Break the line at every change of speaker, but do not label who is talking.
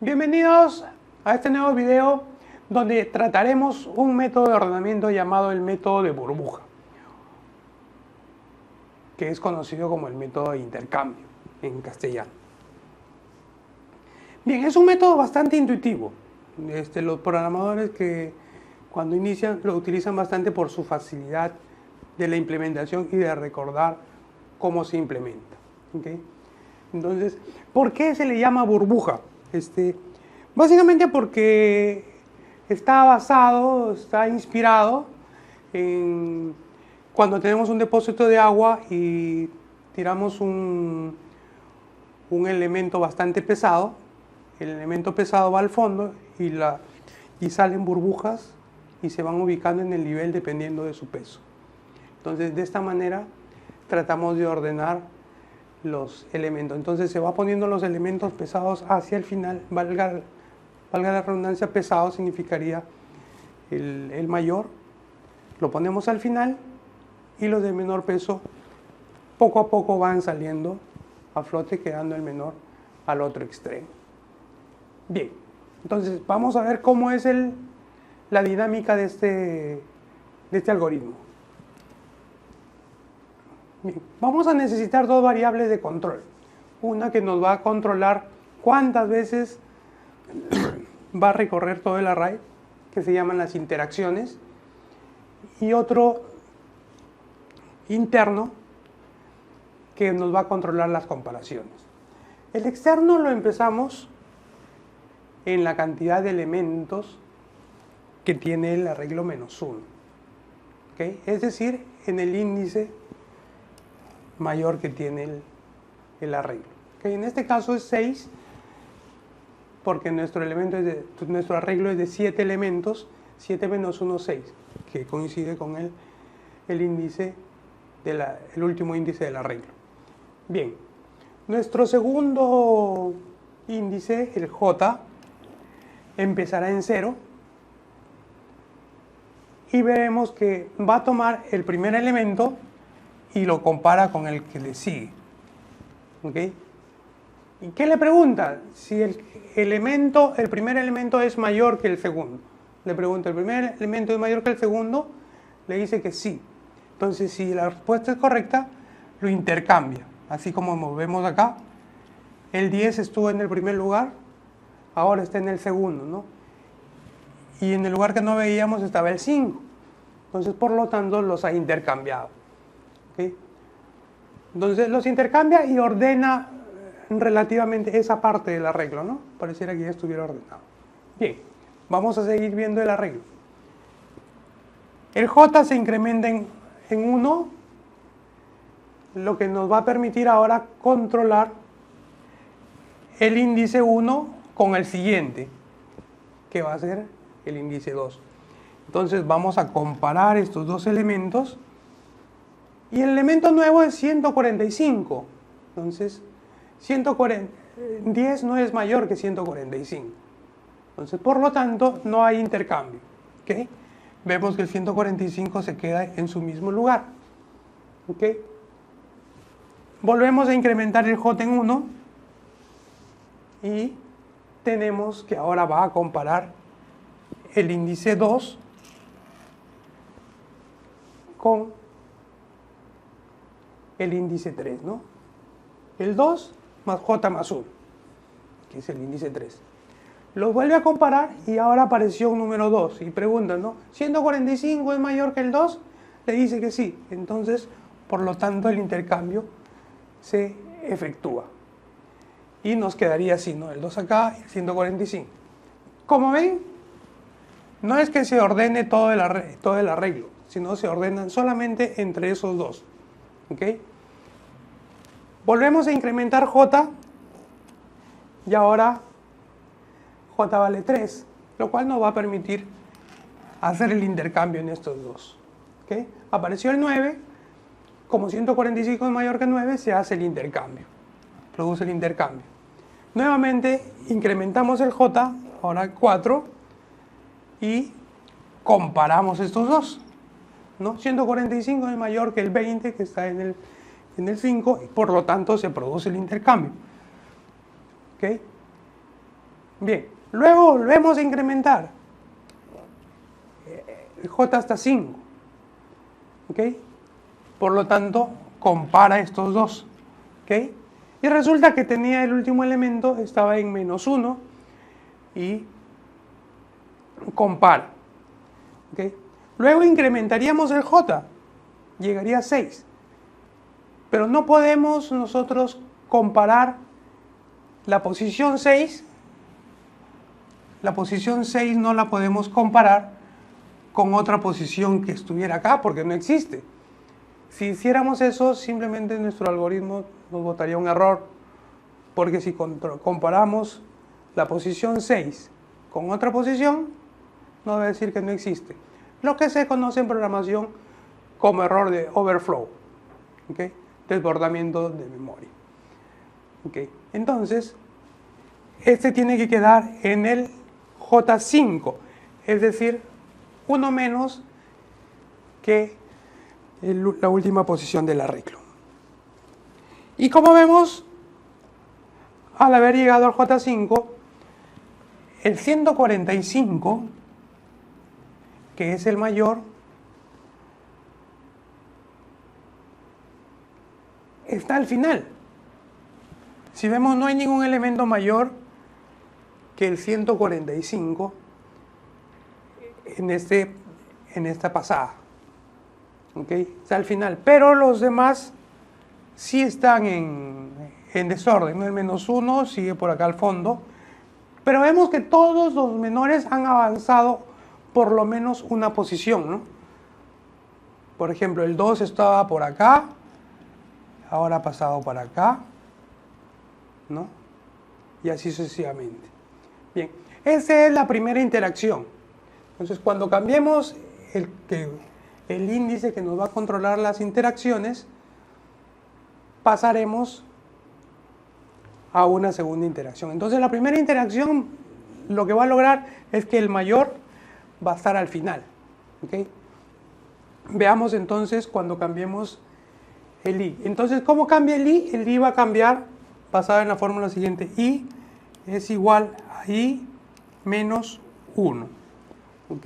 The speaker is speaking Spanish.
Bienvenidos a este nuevo video donde trataremos un método de ordenamiento llamado el método de burbuja, que es conocido como el método de intercambio en castellano. Bien, es un método bastante intuitivo. Los programadores que cuando inician lo utilizan bastante por su facilidad de la implementación y de recordar cómo se implementa. ¿Okay? Entonces, ¿por qué se le llama burbuja? Básicamente porque está inspirado en cuando tenemos un depósito de agua y tiramos un elemento bastante pesado. El elemento pesado va al fondo y salen burbujas y se van ubicando en el nivel dependiendo de su peso. Entonces, de esta manera tratamos de ordenar los elementos. Entonces se va poniendo los elementos pesados hacia el final. Valga la redundancia, pesado significaría el mayor. Lo ponemos al final y los de menor peso poco a poco van saliendo a flote, quedando el menor al otro extremo. Bien, entonces vamos a ver cómo es la dinámica de este algoritmo. Bien, vamos a necesitar dos variables de control. Una que nos va a controlar cuántas veces va a recorrer todo el array, que se llaman las interacciones, y otro interno que nos va a controlar las comparaciones. El externo lo empezamos en la cantidad de elementos que tiene el arreglo -1. ¿Okay? Es decir, en el índice mayor que tiene el arreglo. ¿Okay? En este caso es 6, porque nuestro arreglo es de 7 elementos, 7 menos 1, 6, que coincide con el índice el último índice del arreglo. Bien, nuestro segundo índice, el J, empezará en 0 y veremos que va a tomar el primer elemento y lo compara con el que le sigue. ¿Okay? ¿Y qué le pregunta? Si el primer elemento es mayor que el segundo. Le pregunta, ¿el primer elemento es mayor que el segundo? Le dice que sí. Entonces, si la respuesta es correcta, lo intercambia. Así como vemos acá, el 10 estuvo en el primer lugar, ahora está en el segundo, ¿no? Y en el lugar que no veíamos estaba el 5. Entonces, por lo tanto, los ha intercambiado. ¿Okay? Entonces los intercambia y ordena relativamente esa parte del arreglo, ¿no? Pareciera que ya estuviera ordenado. Bien, vamos a seguir viendo el arreglo. El J se incrementa en 1, lo que nos va a permitir ahora controlar el índice 1 con el siguiente, que va a ser el índice 2. Entonces vamos a comparar estos dos elementos. Y el elemento nuevo es 145. Entonces, 10 no es mayor que 145. Entonces, por lo tanto, no hay intercambio. ¿Okay? Vemos que el 145 se queda en su mismo lugar. ¿Okay? Volvemos a incrementar el J en 1. Y tenemos que ahora va a comparar el índice 2 con el índice 3, ¿no? El 2 más J más 1, que es el índice 3. Los vuelve a comparar y ahora apareció un número 2 y pregunta, ¿no? ¿145 es mayor que el 2? Le dice que sí. Entonces, por lo tanto, el intercambio se efectúa. Y nos quedaría así, ¿no? El 2 acá y el 145. Como ven, no es que se ordene todo el arreglo, sino se ordenan solamente entre esos dos. ¿Okay? Volvemos a incrementar J y ahora J vale 3, lo cual nos va a permitir hacer el intercambio en estos dos. ¿Okay? Apareció el 9, como 145 es mayor que 9, se hace el intercambio, produce el intercambio. Nuevamente incrementamos el J, ahora 4, y comparamos estos dos. ¿No? 145 es mayor que el 20 que está en el 5 y por lo tanto se produce el intercambio. ¿Okay? Bien, luego volvemos a incrementar el j hasta 5. ¿Ok? Por lo tanto, compara estos dos. ¿Ok? Y resulta que tenía el último elemento, estaba en -1 y compara. ¿Ok? Luego incrementaríamos el j, llegaría a 6. Pero no podemos nosotros comparar la posición 6. La posición 6 no la podemos comparar con otra posición que estuviera acá, porque no existe. Si hiciéramos eso, simplemente nuestro algoritmo nos botaría un error, porque si comparamos la posición 6 con otra posición, nos va a decir que no existe. Lo que se conoce en programación como error de overflow, ¿okay? Desbordamiento de memoria. ¿Okay? Entonces, este tiene que quedar en el J5, es decir, uno menos que la última posición del arreglo. Y como vemos, al haber llegado al J5, el 145, que es el mayor, está al final. Si vemos, no hay ningún elemento mayor que el 145 en esta pasada. ¿Ok? Está al final. Pero los demás sí están en desorden, ¿no? El -1 sigue por acá al fondo. Pero vemos que todos los menores han avanzado por lo menos una posición, ¿no? Por ejemplo, el 2 estaba por acá, ahora ha pasado por acá, ¿no? Y así sucesivamente. Bien, esa es la primera interacción. Entonces, cuando cambiemos el índice que nos va a controlar las interacciones, pasaremos a una segunda interacción. Entonces, la primera interacción lo que va a lograr es que el mayor va a estar al final. ¿Okay? Veamos entonces cuando cambiemos el i. Entonces, ¿cómo cambia el i? El i va a cambiar basado en la fórmula siguiente. I es igual a i menos 1. ¿Ok?